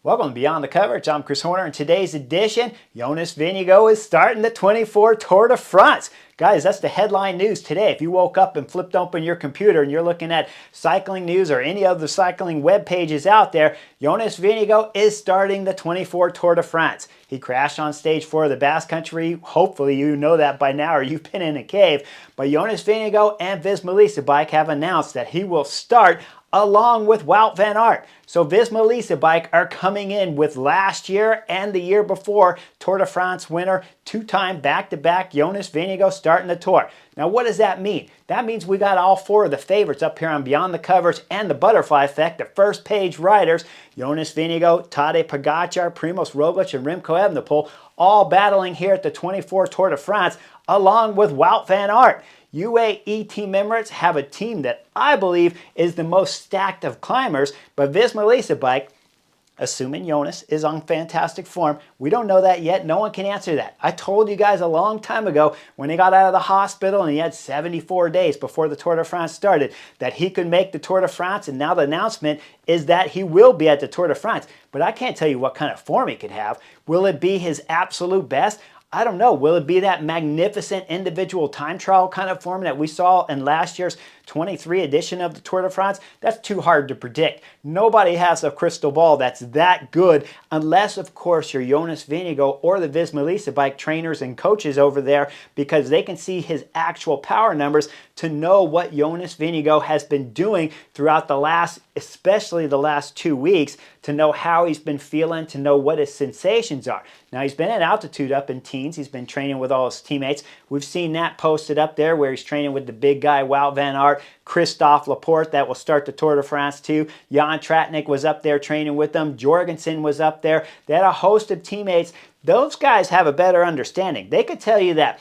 Welcome to Beyond the Coverage. I'm Chris Horner. In today's edition, Jonas Vingegaard is starting the 24 Tour de France. Guys, that's the headline news today. If you woke up and flipped open your computer and you're looking at cycling news or any of the cycling web pages out there, Jonas Vingegaard is starting the 24 Tour de France. He crashed on stage 4 of the Basque Country. Hopefully you know that by now or you've been in a cave. But Jonas Vingegaard and Visma have announced that he will start along with Wout van Aert. So Visma are coming in with last year and the year before Tour de France winner, two-time back-to-back Jonas Vingegaard starting the Tour. Now what does that mean? That means we got all 4 of the favorites up here on Beyond the Coverage and the Butterfly Effect, the first page riders, Jonas Vingegaard, Tadej Pogacar, Primož Roglic, and Remco Evenepoel, all battling here at the 24 Tour de France along with Wout van Aert. UAE Team Emirates have a team that I believe is the most stacked of climbers, but Visma, assuming Jonas is on fantastic form, we don't know that yet. No one can answer that. I told you guys a long time ago when he got out of the hospital and he had 74 days before the Tour de France started that he could make the Tour de France, and now the announcement is that he will be at the Tour de France. But I can't tell you what kind of form he could have. Will it be his absolute best? I don't know. Will it be that magnificent individual time trial kind of form that we saw in last year's 23 edition of the Tour de France? That's too hard to predict. Nobody has a crystal ball that's that good unless, of course, you're Jonas Vingegaard or the Visma trainers and coaches over there, because they can see his actual power numbers to know what Jonas Vingegaard has been doing throughout the last, especially the last 2 weeks, to know how he's been feeling, to know what his sensations are. Now, he's been at altitude up in Teens. He's been training with all his teammates. We've seen that posted up there where he's training with the big guy, Wout van Aert, Christophe Laporte, that will start the Tour de France too. Jan Tratnik was up there training with them. Jorgensen was up there. They had a host of teammates. Those guys have a better understanding. They could tell you that,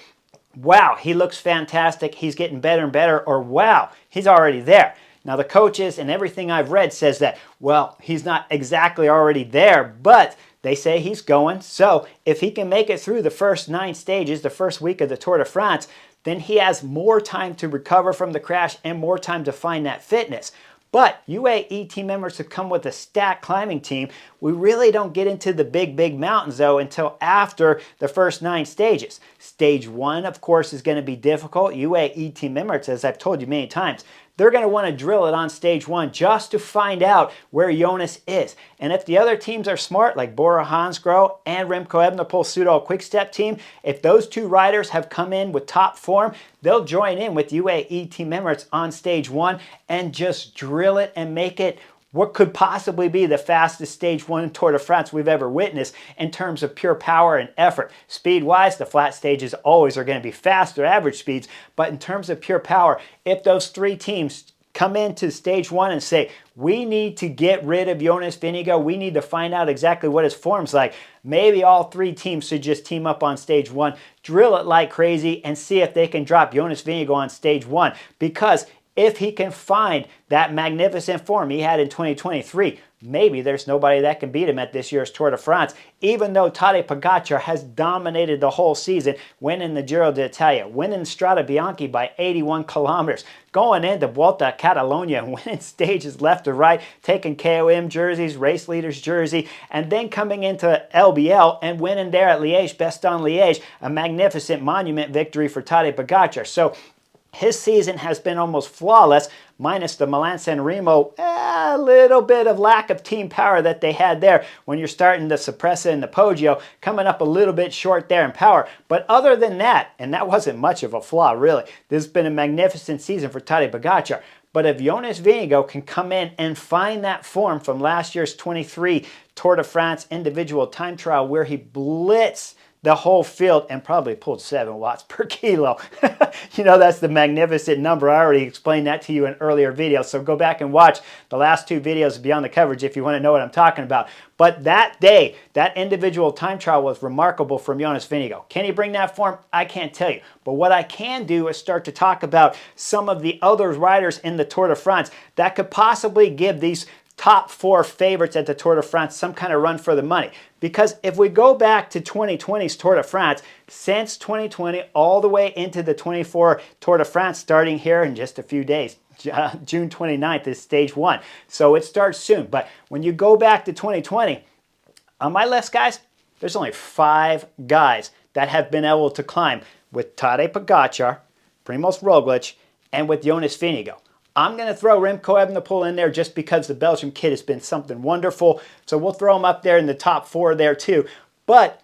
wow, he looks fantastic, he's getting better and better, or wow, he's already there. Now the coaches and everything I've read says that, well, he's not exactly already there, but they say he's going. So if he can make it through the first 9 stages, the first week of the Tour de France, then he has more time to recover from the crash and more time to find that fitness. But UAE team members have come with a stacked climbing team. We really don't get into the big mountains, though, until after the first 9 stages. Stage 1, of course, is going to be difficult. UAE team members, as I've told you many times, they're going to want to drill it on stage 1 just to find out where Jonas is. And if the other teams are smart, like Bora Hansgrohe and Remco Evenepoel Soudal Quick-Step team, if those 2 riders have come in with top form, they'll join in with UAE team members on stage 1 and just drill it and make it what could possibly be the fastest stage 1 Tour de France we've ever witnessed in terms of pure power and effort. Speed-wise, the flat stages always are going to be faster average speeds, but in terms of pure power, if those 3 teams come into stage 1 and say, we need to get rid of Jonas Vingegaard, we need to find out exactly what his form's like, maybe all 3 teams should just team up on stage 1, drill it like crazy, and see if they can drop Jonas Vingegaard on stage 1, because if he can find that magnificent form he had in 2023, maybe there's nobody that can beat him at this year's Tour de France, even though Tadej Pogacar has dominated the whole season, winning the Giro d'Italia, winning Strade Bianche by 81 kilometers, going into Vuelta a Catalonia and winning stages left to right, taking KOM jerseys, race leaders jersey, and then coming into LBL and winning there at Liège-Bastogne-Liège, a magnificent monument victory for Tadej Pogacar. So his season has been almost flawless, minus the Milan-San Remo, a little bit of lack of team power that they had there when you're starting the Cipressa and the Poggio, coming up a little bit short there in power. But other than that, and that wasn't much of a flaw really, this has been a magnificent season for Tadej Pogacar. But if Jonas Vingegaard can come in and find that form from last year's 23 Tour de France individual time trial where he blitzed the whole field and probably pulled 7 watts per kilo. You know, that's the magnificent number. I already explained that to you in earlier videos, so go back and watch the last 2 videos of Beyond the Coverage if you want to know what I'm talking about. But that day, that individual time trial was remarkable from Jonas Vingegaard. Can he bring that form? I can't tell you. But what I can do is start to talk about some of the other riders in the Tour de France that could possibly give these top 4 favorites at the Tour de France some kind of run for the money. Because if we go back to 2020's Tour de France, since 2020 all the way into the 24 Tour de France starting here in just a few days, June 29th is stage 1. So it starts soon. But when you go back to 2020, On my list, guys, there's only 5 guys that have been able to climb with Tadej Pogačar, Primoz Roglic, and with Jonas Vingegaard. I'm going to throw Remco Evenepoel in there just because the Belgian kid has been something wonderful. So we'll throw him up there in the top 4 there too. But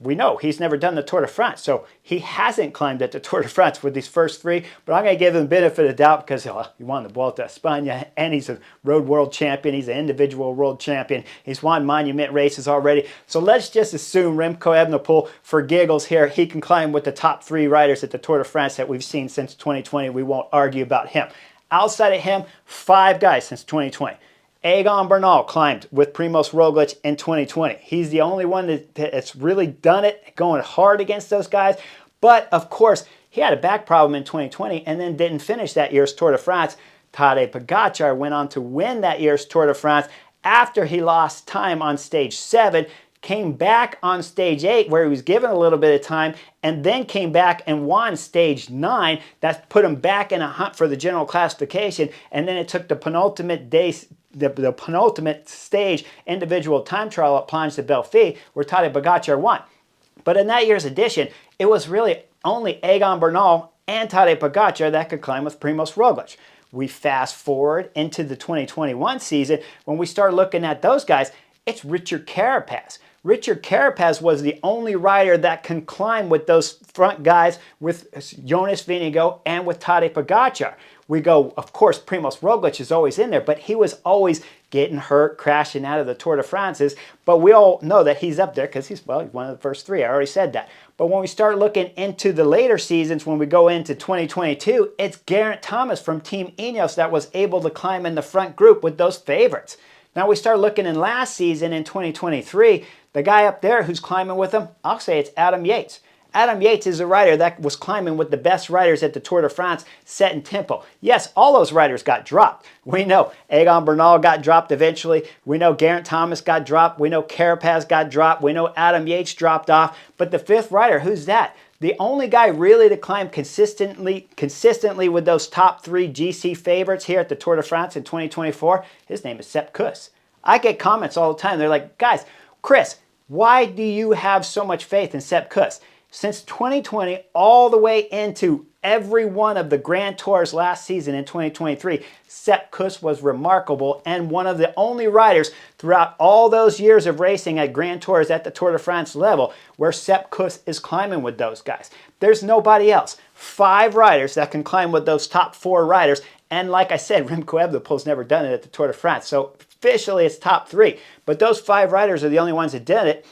we know he's never done the Tour de France, so he hasn't climbed at the Tour de France with these first 3, but I'm going to give him the benefit of the doubt because he won the Vuelta a España, and he's a road world champion, he's an individual world champion, he's won monument races already, so let's just assume Remco Evenepoel, for giggles here, he can climb with the top 3 riders at the Tour de France that we've seen since 2020. We won't argue about him. Outside of him, 5 guys since 2020. Egan Bernal climbed with Primoz Roglic in 2020. He's the only one that's really done it, going hard against those guys. But, of course, he had a back problem in 2020 and then didn't finish that year's Tour de France. Tadej Pogačar went on to win that year's Tour de France after he lost time on stage 7, came back on stage 8 where he was given a little bit of time, and then came back and won stage 9. That put him back in a hunt for the general classification, and then it took the penultimate the penultimate stage individual time trial at Planche de Belfi where Tadej Pogačar won. But in that year's edition, it was really only Egan Bernal and Tadej Pogačar that could climb with Primoz Roglic. We fast forward into the 2021 season. When we start looking at those guys, it's Richard Carapaz. Richard Carapaz was the only rider that can climb with those front guys, with Jonas Vingegaard and with Tadej Pogačar. We go, of course, Primoz Roglic is always in there, but he was always getting hurt, crashing out of the Tour de France's. But we all know that he's up there because he's one of the first 3. I already said that. But when we start looking into the later seasons, when we go into 2022, it's Geraint Thomas from Team Ineos that was able to climb in the front group with those favorites. Now we start looking in last season in 2023, the guy up there who's climbing with him, I'll say it's Adam Yates. Adam Yates is a rider that was climbing with the best riders at the Tour de France, set in tempo. Yes, all those riders got dropped. We know Egan Bernal got dropped eventually. We know Geraint Thomas got dropped. We know Carapaz got dropped. We know Adam Yates dropped off. But the 5th rider, who's that? The only guy really to climb consistently with those top 3 GC favorites here at the Tour de France in 2024, his name is Sepp Kuss. I get comments all the time. They're like, guys, Chris, why do you have so much faith in Sepp Kuss? Since 2020 all the way into every one of the Grand Tours last season in 2023, Sepp Kuss was remarkable and one of the only riders throughout all those years of racing at Grand Tours at the Tour de France level where Sepp Kuss is climbing with those guys. There's nobody else. 5 riders that can climb with those top 4 riders, and like I said, Remco Evenepoel's never done it at the Tour de France, so officially it's top 3. But those 5 riders are the only ones that did it.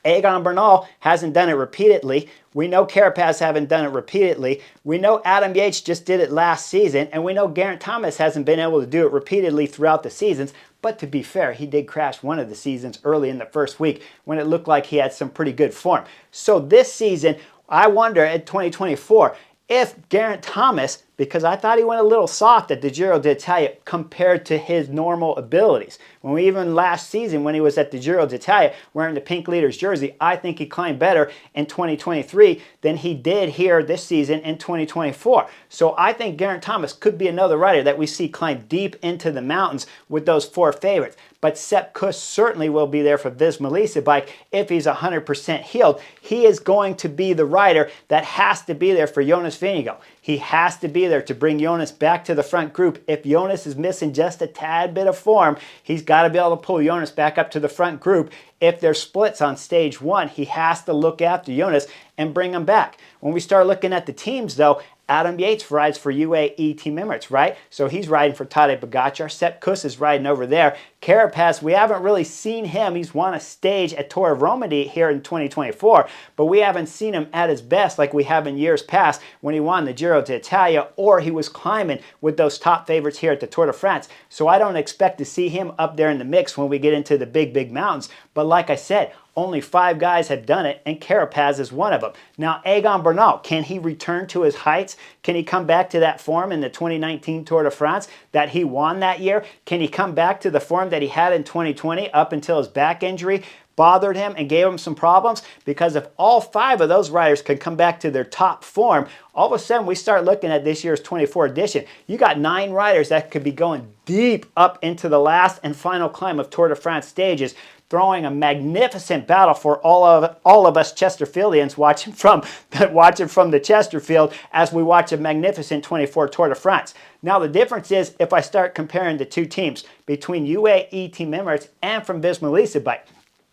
Egan Bernal hasn't done it repeatedly. We know Carapaz haven't done it repeatedly. We know Adam Yates just did it last season. And we know Geraint Thomas hasn't been able to do it repeatedly throughout the seasons. But to be fair, he did crash one of the seasons early in the first week when it looked like he had some pretty good form. So this season, I wonder at 2024, if Geraint Thomas, because I thought he went a little soft at the Giro d'Italia compared to his normal abilities. When we even last season, when he was at the Giro d'Italia wearing the pink leader's jersey, I think he climbed better in 2023 than he did here this season in 2024. So I think Geraint Thomas could be another rider that we see climb deep into the mountains with those 4 favorites. But Sepp Kuss certainly will be there for Visma Lease bike if he's 100% healed. He is going to be the rider that has to be there for Jonas Vingegaard. He has to be there to bring Jonas back to the front group. If Jonas is missing just a tad bit of form, he's got to be able to pull Jonas back up to the front group. If there's splits on stage 1, he has to look after Jonas and bring him back. When we start looking at the teams, though, Adam Yates rides for UAE Team Emirates, right? So he's riding for Tadej Pogačar. Sepp Kuss is riding over there. Carapaz, we haven't really seen him. He's won a stage at Tour of Romandy here in 2024, but we haven't seen him at his best like we have in years past when he won the Giro d'Italia or he was climbing with those top favorites here at the Tour de France. So I don't expect to see him up there in the mix when we get into the big mountains. But like I said, only 5 guys have done it, and Carapaz is one of them. Now, Egan Bernal, can he return to his heights? Can he come back to that form in the 2019 Tour de France that he won that year? Can he come back to the form that he had in 2020 up until his back injury bothered him and gave him some problems? Because if all 5 of those riders can come back to their top form, all of a sudden we start looking at this year's 24 edition. You got 9 riders that could be going deep up into the last and final climb of Tour de France stages. throwing a magnificent battle for all of us Chesterfieldians watching from the Chesterfield as we watch a magnificent 24 Tour de France. Now the difference is if I start comparing the two teams between UAE team members and from Visma Bike.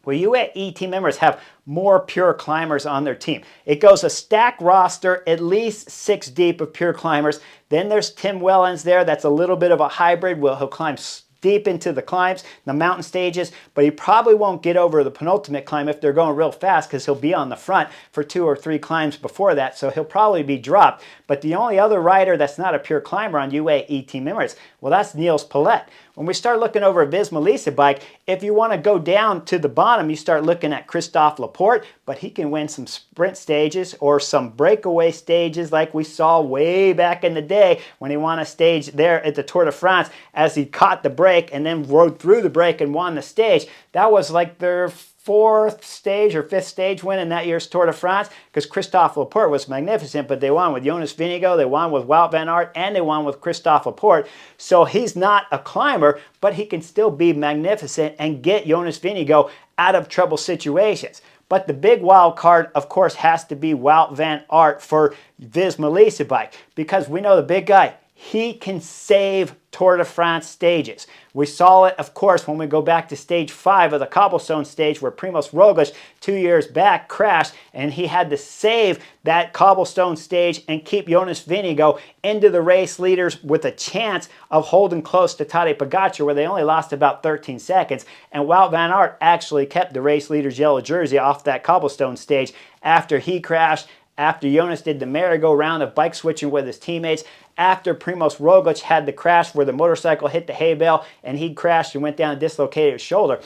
Well, UAE team members have more pure climbers on their team. It goes a stacked roster, at least 6 deep of pure climbers. Then there's Tim Wellens there. That's a little bit of a hybrid. Well, he'll climb deep into the climbs, the mountain stages, but he probably won't get over the penultimate climb if they're going real fast because he'll be on the front for 2 or 3 climbs before that, so he'll probably be dropped. But the only other rider that's not a pure climber on UAE team members, well, that's Niels Palet. When we start looking over at Visma Bike, if you want to go down to the bottom, you start looking at Christophe Laporte, but he can win some sprint stages or some breakaway stages like we saw way back in the day when he won a stage there at the Tour de France as he caught the break and then rode through the break and won the stage. That was like their 4th stage or 5th stage win in that year's Tour de France because Christophe Laporte was magnificent, but they won with Jonas Vingegaard, they won with Wout van Aert, and they won with Christophe Laporte. So he's not a climber, but he can still be magnificent and get Jonas Vingegaard out of trouble situations. But the big wild card, of course, has to be Wout van Aert for Visma Bike because we know the big guy, he can save Tour de France stages. We saw it, of course, when we go back to stage 5 of the cobblestone stage where Primož Roglič 2 years back crashed and he had to save that cobblestone stage and keep Jonas Vingegaard into the race leaders with a chance of holding close to Tadej Pogačar where they only lost about 13 seconds. And Wout van Aert actually kept the race leader's yellow jersey off that cobblestone stage after he crashed, after Jonas did the merry-go-round of bike switching with his teammates, after Primož Roglič had the crash where the motorcycle hit the hay bale and he crashed and went down and dislocated his shoulder.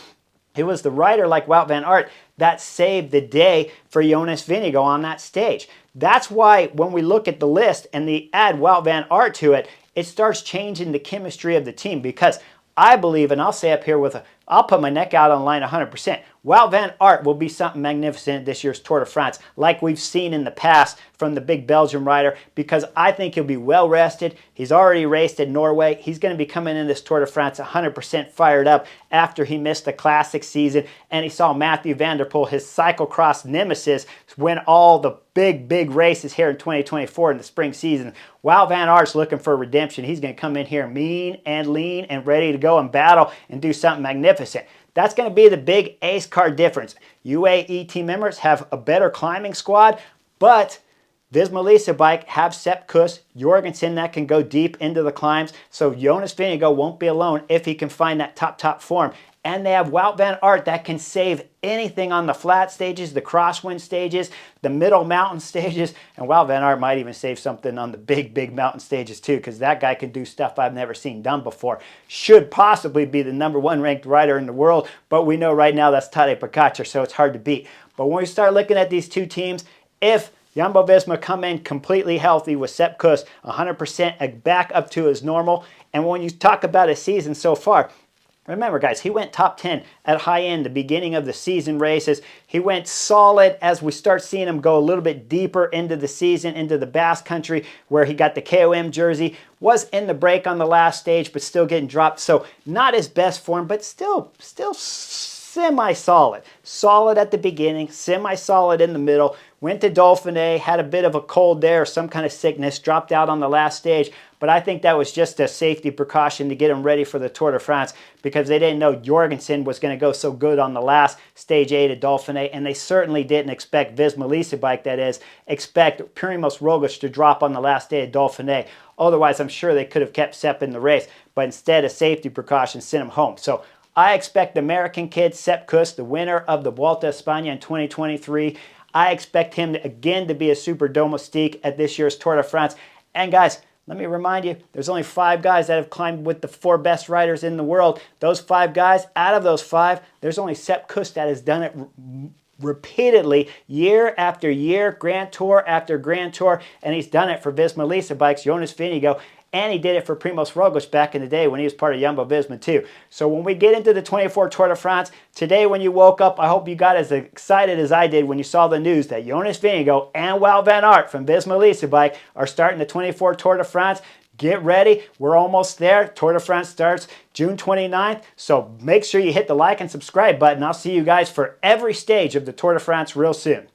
It was the rider like Wout van Aert that saved the day for Jonas Vingegaard on that stage. That's why when we look at the list and they add Wout van Aert to it, it starts changing the chemistry of the team because I believe, and I'll say up here I'll put my neck out on the line 100%. Wout van Aert will be something magnificent this year's Tour de France, like we've seen in the past from the big Belgian rider, because I think he'll be well rested. He's already raced in Norway. He's going to be coming in this Tour de France 100% fired up after he missed the classic season, and he saw Mathieu van der Poel, his cyclocross nemesis, win all the big races here in 2024 in the spring season. Wout van Aert's looking for redemption. He's going to come in here mean and lean and ready to go and battle and do something magnificent. That's going to be the big ace card difference. UAE team members have a better climbing squad, but Visma Bike have Sepp Kuss, Jorgensen that can go deep into the climbs, so Jonas Vingegaard won't be alone if he can find that top form. And they have Wout van Aert that can save anything on the flat stages, the crosswind stages, the middle mountain stages, and Wout van Aert might even save something on the big mountain stages too, because that guy can do stuff I've never seen done before. Should possibly be the #1 ranked rider in the world, but we know right now that's Tadej Pogačar, so it's hard to beat. But when we start looking at these two teams, if Jumbo-Visma come in completely healthy with Sepp Kuss 100% back up to his normal, and when you talk about his season so far, remember, guys, he went top 10 at high end, the beginning of the season races. He went solid as we start seeing him go a little bit deeper into the season, into the Basque Country, where he got the KOM jersey, was in the break on the last stage, but still getting dropped. So not his best form, but still semi-solid. Solid at the beginning, semi-solid in the middle. Went to Dauphiné, had a bit of a cold there, some kind of sickness, dropped out on the last stage. But I think that was just a safety precaution to get him ready for the Tour de France because they didn't know Jorgensen was going to go so good on the last stage 8 at Dauphiné, and they certainly didn't expect Visma Bike, that is, expect Primož Roglič to drop on the last day at Dauphiné. Otherwise, I'm sure they could have kept Sepp in the race, but instead, a safety precaution sent him home. So I expect the American kid, Sepp Kuss, the winner of the Vuelta a España in 2023, I expect him again to be a super domestique at this year's Tour de France. And guys, let me remind you, there's only 5 guys that have climbed with the 4 best riders in the world. Those 5 guys, out of those 5, there's only Sepp Kuss that has done it repeatedly, year after year, Grand Tour after Grand Tour, and he's done it for Visma Bikes, Jonas Vingegaard, and he did it for Primož Roglič back in the day when he was part of Jumbo-Visma too. So when we get into the 24 Tour de France, today when you woke up, I hope you got as excited as I did when you saw the news that Jonas Vingegaard and Wout van Aert from Visma Bike are starting the 24 Tour de France. Get ready. We're almost there. Tour de France starts June 29th. So make sure you hit the like and subscribe button. I'll see you guys for every stage of the Tour de France real soon.